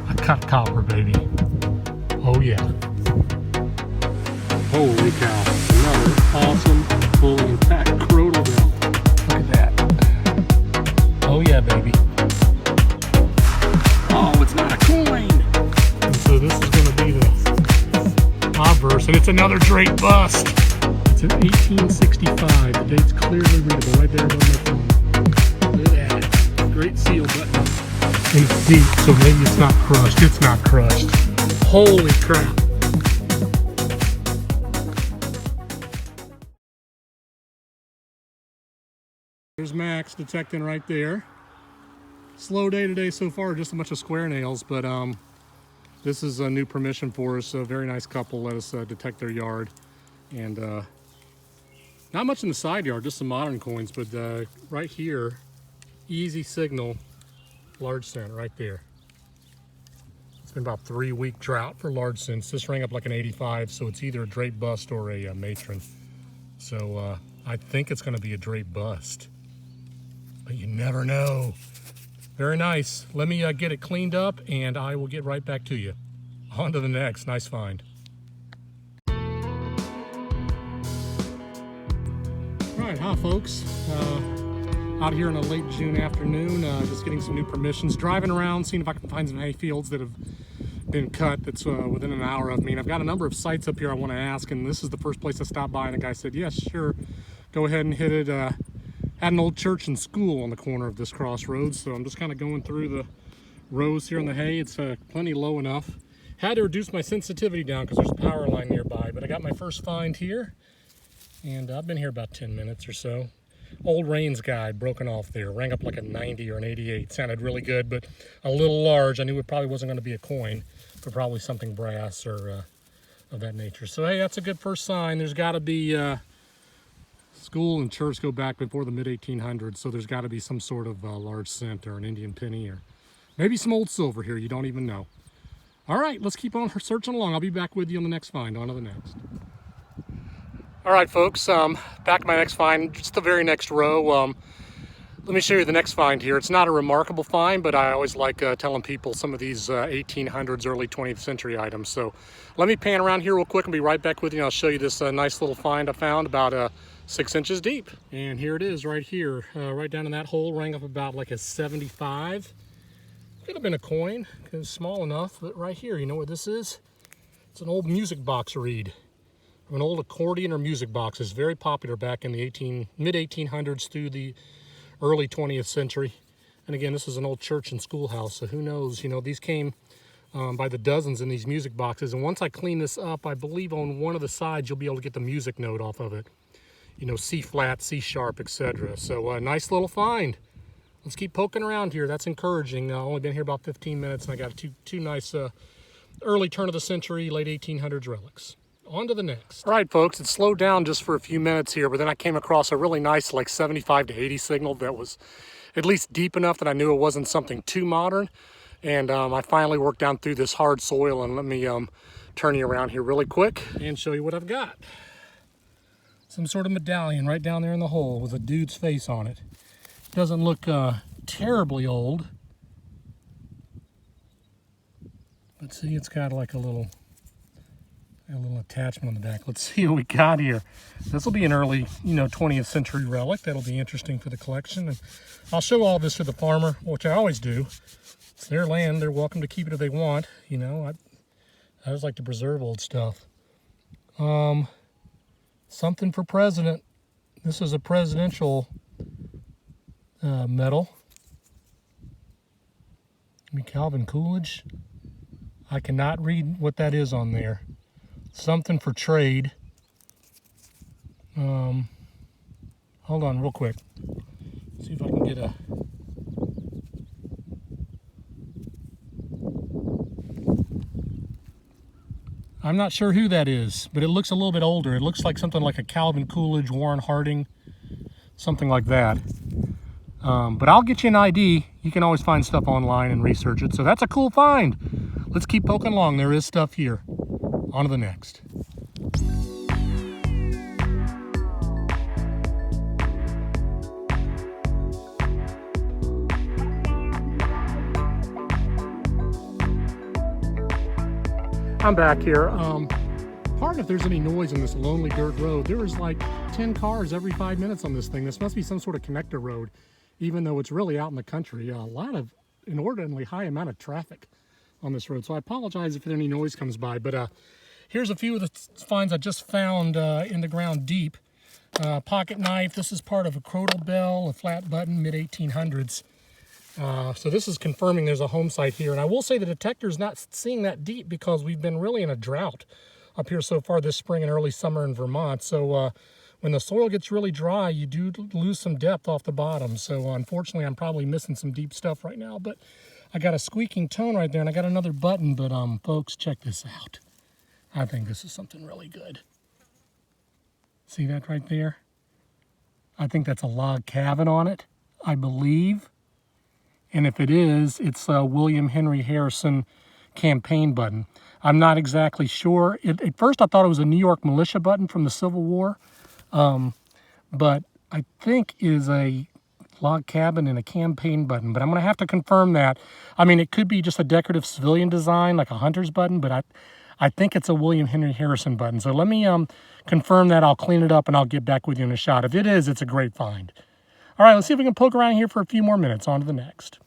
A cut copper, baby. Oh yeah. Holy cow. Another awesome, fully intact Colonial. Look at that. Oh yeah, baby. Oh, it's not a coin. And so this is going to be the obverse, and it's another Drake bust. It's an 1865. The date's clearly readable right there above my phone. Look at that. Great seal button. And it's deep, so maybe it's not crushed. It's not crushed. Holy crap. There's Max detecting right there. Slow day today so far, just a bunch of square nails, but this is a new permission for us. A very nice couple let us detect their yard. And not much in the side yard, just some modern coins, but right here, easy signal, large cent right there. It's been about 3-week drought for large cents. This rang up like an 85, so it's either a Drake bust or a matron. So I think it's going to be a Drake bust, but you never know. Very nice. Let me get it cleaned up and I will get right back to you. On to the next. Nice find. All right, hi folks. Out here on a late June afternoon, just getting some new permissions. Driving around, seeing if I can find some hay fields that have been cut that's within an hour of me. And I've got a number of sites up here I want to ask, and this is the first place I stopped by, and the guy said, yes, sure, go ahead and hit it. Had an old church and school on the corner of this crossroads, so I'm just kind of going through the rows here on the hay. It's plenty low enough. Had to reduce my sensitivity down because there's a power line nearby, but I got my first find here, and I've been here about 10 minutes or so. Old Rains guide broken off there, rang up like a 90 or an 88. Sounded really good, but a little large. I knew it probably wasn't going to be a coin, but probably something brass or of that nature. So hey, that's a good first sign. There's got to be school and church go back before the mid-1800s, so there's got to be some sort of large cent or an Indian penny or maybe some old silver here. You don't even know. All right, let's keep on searching along. I'll be back with you on the next find. On to the next. All right, folks, back to my next find, just the very next row. Let me show you the next find here. It's not a remarkable find, but I always like telling people some of these 1800s, early 20th century items. So let me pan around here real quick and be right back with you. And I'll show you this nice little find I found about 6 inches deep. And here it is right here, right down in that hole, rang up about like a 75. Could have been a coin, because it's small enough, but right here, you know what this is? It's an old music box reed. An old accordion or music box. Is very popular back in the mid-1800s through the early 20th century. And again, this is an old church and schoolhouse, so who knows, you know, these came by the dozens in these music boxes. And once I clean this up, I believe on one of the sides you'll be able to get the music note off of it. You know, C flat, C sharp, etc. So a nice little find. Let's keep poking around here. That's encouraging. I've only been here about 15 minutes, and I got two nice early turn of the century, late 1800s relics. On to the next. All right, folks, it slowed down just for a few minutes here, but then I came across a really nice like 75 to 80 signal that was at least deep enough that I knew it wasn't something too modern. And I finally worked down through this hard soil, and let me turn you around here really quick and show you what I've got. Some sort of medallion right down there in the hole with a dude's face on it. Doesn't look terribly old. Let's see, it's got like a little attachment on the back. Let's see what we got here. This will be an early, 20th century relic. That'll be interesting for the collection. And I'll show all this to the farmer, which I always do. It's their land. They're welcome to keep it if they want. You know, I always like to preserve old stuff. Something for president. This is a presidential medal. I mean, Calvin Coolidge. I cannot read what that is on there. Something for trade. Hold on real quick. See if I can get a... I'm not sure who that is, but it looks a little bit older. It looks like something like a Calvin Coolidge, Warren Harding, something like that. But I'll get you an ID. You can always find stuff online and research it. So that's a cool find. Let's keep poking along. There is stuff here. On to the next. I'm back here. Pardon if there's any noise in this lonely dirt road. There is like 10 cars every 5 minutes on this thing. This must be some sort of connector road, even though it's really out in the country. A lot of inordinately high amount of traffic on this road. So I apologize if any noise comes by, but here's a few of the finds I just found in the ground deep. Pocket knife. This is part of a crotal bell, a flat button, mid-1800s. So this is confirming there's a home site here. And I will say the detector's not seeing that deep because we've been really in a drought up here so far this spring and early summer in Vermont. So when the soil gets really dry, you do lose some depth off the bottom. So unfortunately, I'm probably missing some deep stuff right now. But I got a squeaking tone right there, and I got another button. But folks, check this out. I think this is something really good. See that right there? I think that's a log cabin on it, I believe. And if it is, it's a William Henry Harrison campaign button. I'm not exactly sure. At first I thought it was a New York militia button from the Civil War, but I think is a log cabin and a campaign button, but I'm going to have to confirm that. I mean, it could be just a decorative civilian design like a hunter's button, but I think it's a William Henry Harrison button. So let me confirm that. I'll clean it up and I'll get back with you in a shot. If it is, it's a great find. All right, let's see if we can poke around here for a few more minutes. On to the next.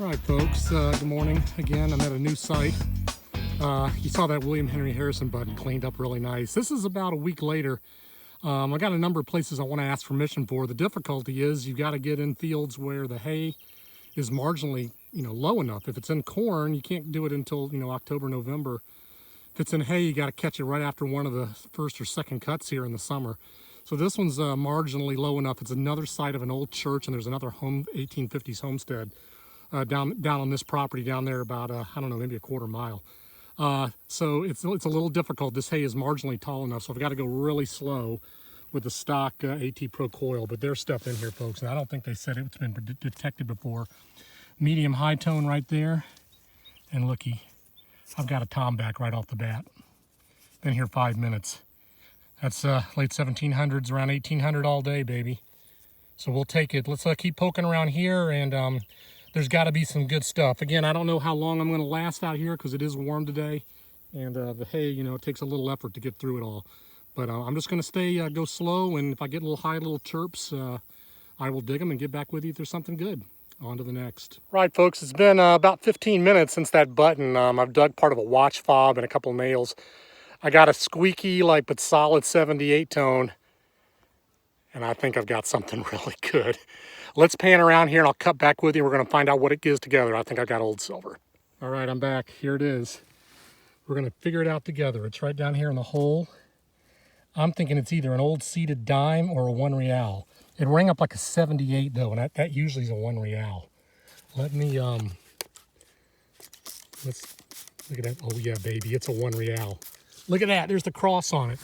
All right, folks, good morning. Again, I'm at a new site. You saw that William Henry Harrison button cleaned up really nice. This is about a week later. I got a number of places I want to ask permission for. The difficulty is you got to get in fields where the hay is marginally, low enough. If it's in corn, you can't do it until, October, November. If it's in hay, you got to catch it right after one of the first or second cuts here in the summer. So this one's marginally low enough. It's another site of an old church, and there's another 1850s homestead down on this property down there about, I don't know, maybe a quarter mile. So it's a little difficult. This hay is marginally tall enough, so I've got to go really slow with the stock AT Pro coil, but there's stuff in here, folks, and I don't think they said it's been detected before. Medium high tone right there, and looky, I've got a tomback right off the bat. Been here 5 minutes. That's late 1700s, around 1800 all day, baby. So we'll take it. Let's keep poking around here, and there's got to be some good stuff. Again, I don't know how long I'm going to last out here because it is warm today, and the hay, it takes a little effort to get through it all. But I'm just going to go slow, and if I get a little high, little chirps, I will dig them and get back with you if there's something good. On to the next. Right, folks, it's been about 15 minutes since that button. I've dug part of a watch fob and a couple of nails. I got a squeaky, but solid 78 tone, and I think I've got something really good. Let's pan around here, and I'll cut back with you. We're going to find out what it gives together. I think I got old silver. All right, I'm back. Here it is. We're going to figure it out together. It's right down here in the hole. I'm thinking it's either an old seeded dime or a 1 real. It rang up like a 78 though, and that usually is a 1 real. Let me, let's look at that. Oh yeah, baby, it's a 1 real. Look at that, there's the cross on it.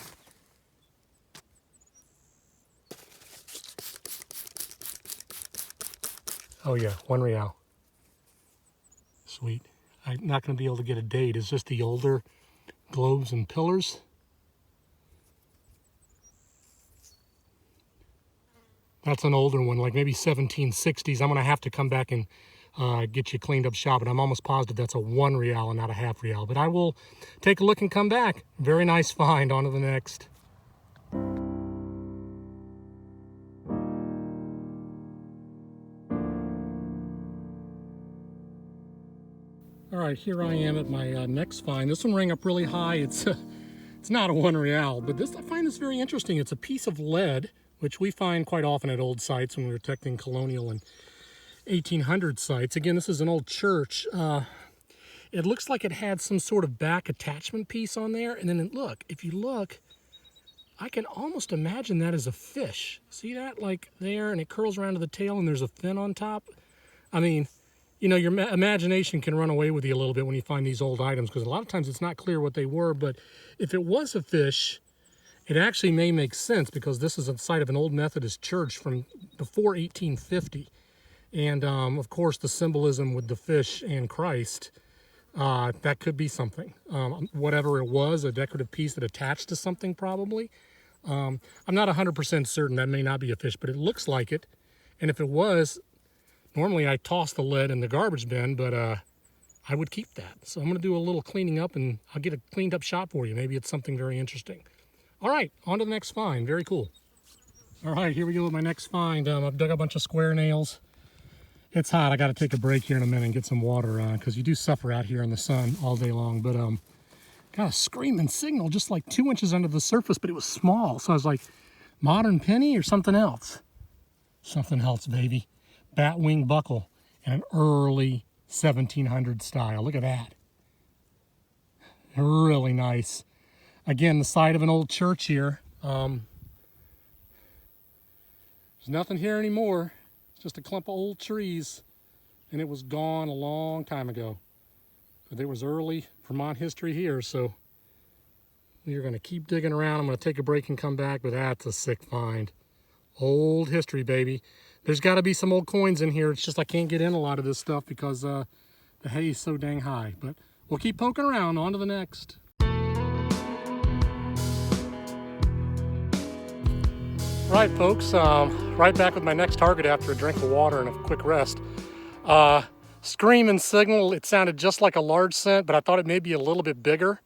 Oh yeah, 1 real. Sweet. I'm not going to be able to get a date. It's just the older globes and pillars. That's an older one, like maybe 1760s. I'm going to have to come back and get you cleaned up shop, but I'm almost positive that's a 1 real and not a half real. But I will take a look and come back. Very nice find. On to the next. All right, here I am at my next find. This one rang up really high. It's not a 1 real, but I find this very interesting. It's a piece of lead, which we find quite often at old sites when we're detecting colonial and 1800 sites. Again, this is an old church. It looks like it had some sort of back attachment piece on there. And then look, if you look, I can almost imagine that as a fish. See that? Like there, and it curls around to the tail and there's a fin on top. I mean, your imagination can run away with you a little bit when you find these old items, because a lot of times it's not clear what they were. But if it was a fish, it actually may make sense, because this is a site of an old Methodist church from before 1850. And of course, the symbolism with the fish and Christ, that could be something. Whatever it was, a decorative piece that attached to something probably. I'm not 100% certain. That may not be a fish, but it looks like it. And if it was, normally I toss the lead in the garbage bin, but I would keep that. So I'm going to do a little cleaning up, and I'll get a cleaned up shot for you. Maybe it's something very interesting. All right, on to the next find. Very cool. All right, here we go with my next find. I've dug a bunch of square nails. It's hot. I got to take a break here in a minute and get some water on, because you do suffer out here in the sun all day long. But got a screaming signal just like 2 inches under the surface, but it was small. So I was like, modern penny or something else? Something else, baby. Batwing buckle and an early 1700 style. Look at that. Really nice. Again, the side of an old church here. There's nothing here anymore. It's just a clump of old trees, and it was gone a long time ago. But there was early Vermont history here, so we're going to keep digging around. I'm going to take a break and come back, but that's a sick find. Old history, baby. There's got to be some old coins in here. It's just I can't get in a lot of this stuff because the hay is so dang high. But we'll keep poking around. On to the next. Right, folks, right back with my next target after a drink of water and a quick rest. Screaming signal, it sounded just like a large cent, but I thought it may be a little bit bigger.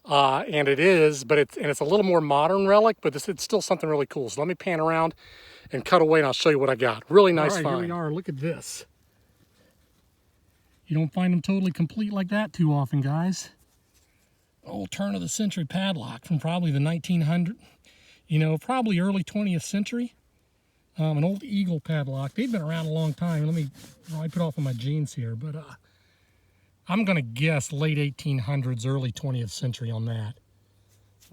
And it is, but it's a little more modern relic, but it's still something really cool. So let me pan around and cut away, and I'll show you what I got. Really nice find. All right, here we are. Look at this. You don't find them totally complete like that too often, guys. Old turn of the century padlock from probably the 1900s. You know, probably early 20th century. An old eagle padlock. They've been around a long time. I put off on my jeans here, but I'm going to guess late 1800s, early 20th century on that.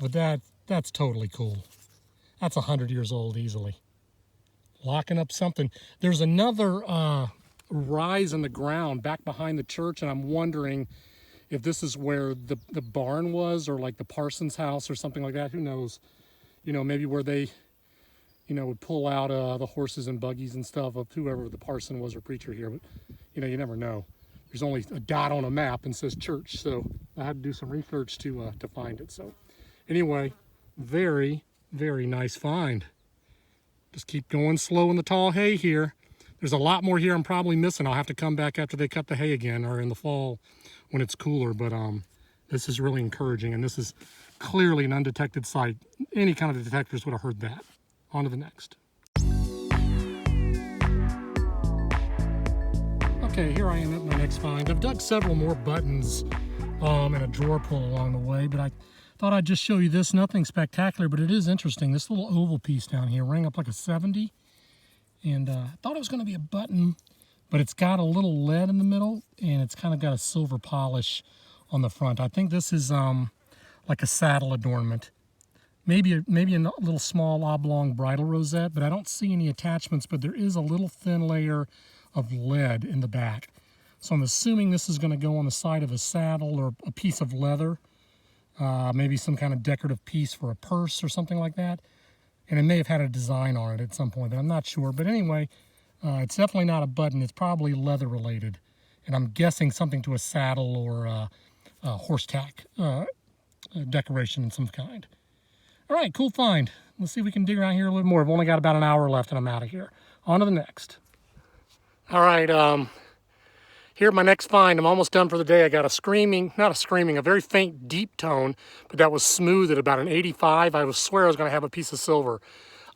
But that's totally cool. That's 100 years old easily. Locking up something. There's another rise in the ground back behind the church, and I'm wondering if this is where the barn was, or like the parson's house or something like that. Who knows? You know, maybe where they, you know, would pull out the horses and buggies and stuff of whoever the parson was or preacher here. But, you know, you never know. There's only a dot on a map and says church, so I had to do some research to find it. So anyway, very, very nice find. Just keep going slow in the tall hay here. There's a lot more here I'm probably missing. I'll have to come back after they cut the hay again, or in the fall when it's cooler. But this is really encouraging, and this is clearly an undetected site. Any kind of detectors would have heard that. On to the next. Okay, here I am at my next find. I've dug several more buttons and a drawer pull along the way, but I thought I'd just show you this. Nothing spectacular, but it is interesting. This little oval piece down here rang up like a 70, and I thought it was going to be a button, but it's got a little lead in the middle, and it's kind of got a silver polish on the front. I think this is like a saddle adornment. Maybe a little small oblong bridle rosette, but I don't see any attachments, but there is a little thin layer of lead in the back. So I'm assuming this is going to go on the side of a saddle or a piece of leather, maybe some kind of decorative piece for a purse or something like that. And it may have had a design on it at some point, but I'm not sure. But anyway, it's definitely not a button. It's probably leather related. And I'm guessing something to a saddle or a horse tack decoration of some kind. All right, cool find. Let's see if we can dig around here a little more. I've only got about an hour left and I'm out of here. On to the next. All right, here my next find. I'm almost done for the day. I got a very faint deep tone, but that was smooth at about an 85. I swear I was gonna have a piece of silver.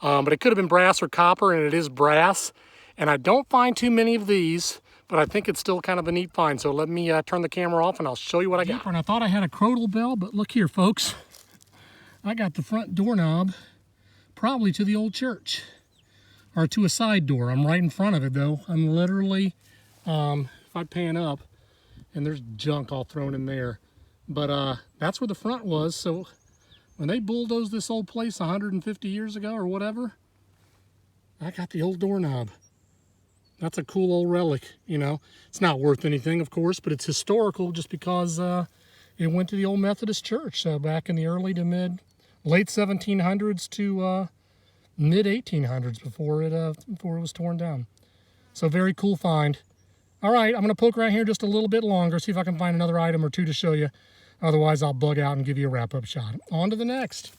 But it could have been brass or copper, and it is brass. And I don't find too many of these, but I think it's still kind of a neat find. So let me turn the camera off and I'll show you what I got. And I thought I had a crowdle bell, but look here, folks. I got the front doorknob probably to the old church, or to a side door. I'm right in front of it though. I'm literally, if I pan up, and there's junk all thrown in there, but that's where the front was. So when they bulldozed this old place 150 years ago or whatever, I got the old doorknob. That's a cool old relic, you know. It's not worth anything, of course, but it's historical just because it went to the old Methodist church back in the early to late 1700s to mid 1800s before it was torn down. So very cool find. All right, I'm going to poke around here just a little bit longer, see if I can find another item or two to show you. Otherwise, I'll bug out and give you a wrap-up shot. On to the next.